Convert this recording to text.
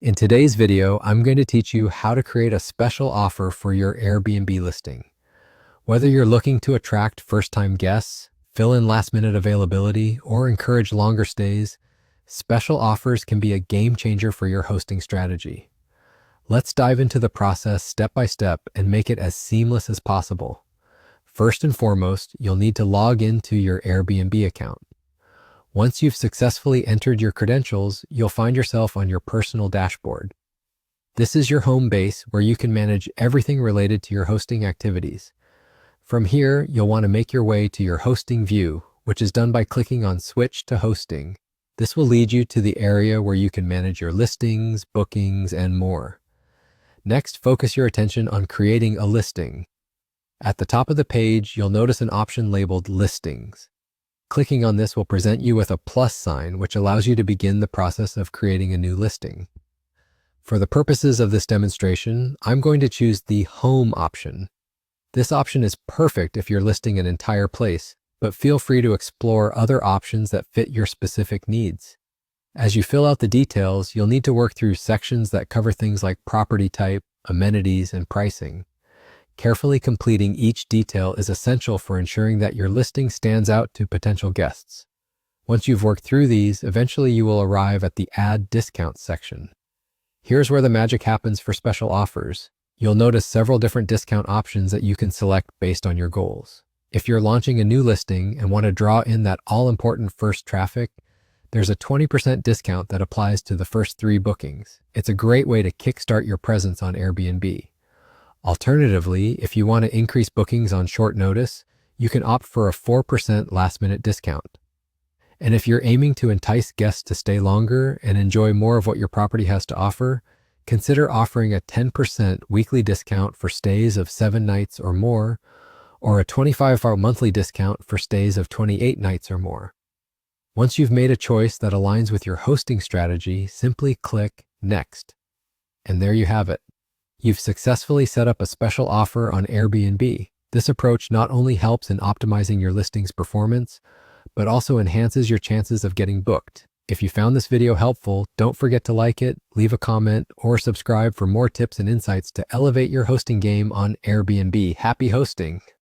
In today's video, I'm going to teach you how to create a special offer for your Airbnb listing. Whether you're looking to attract first-time guests, fill in last-minute availability, or encourage longer stays, special offers can be a game changer for your hosting strategy. Let's dive into the process step by step and make it as seamless as possible. First and foremost, you'll need to log into your Airbnb account. Once you've successfully entered your credentials, you'll find yourself on your personal dashboard. This is your home base where you can manage everything related to your hosting activities. From here, you'll want to make your way to your hosting view, which is done by clicking on Switch to Hosting. This will lead you to the area where you can manage your listings, bookings, and more. Next, focus your attention on creating a listing. At the top of the page, you'll notice an option labeled Listings. Clicking on this will present you with a plus sign, which allows you to begin the process of creating a new listing. For the purposes of this demonstration, I'm going to choose the Home option. This option is perfect if you're listing an entire place, but feel free to explore other options that fit your specific needs. As you fill out the details, you'll need to work through sections that cover things like property type, amenities, and pricing. Carefully completing each detail is essential for ensuring that your listing stands out to potential guests. Once you've worked through these, eventually you will arrive at the Add Discounts section. Here's where the magic happens for special offers. You'll notice several different discount options that you can select based on your goals. If you're launching a new listing and want to draw in that all-important first traffic, there's a 20% discount that applies to the first 3 bookings. It's a great way to kickstart your presence on Airbnb. Alternatively, if you want to increase bookings on short notice, you can opt for a 4% last-minute discount. And if you're aiming to entice guests to stay longer and enjoy more of what your property has to offer, consider offering a 10% weekly discount for stays of 7 nights or more, or a 25% monthly discount for stays of 28 nights or more. Once you've made a choice that aligns with your hosting strategy, simply click Next. And there you have it. You've successfully set up a special offer on Airbnb. This approach not only helps in optimizing your listing's performance, but also enhances your chances of getting booked. If you found this video helpful, don't forget to like it, leave a comment, or subscribe for more tips and insights to elevate your hosting game on Airbnb. Happy hosting!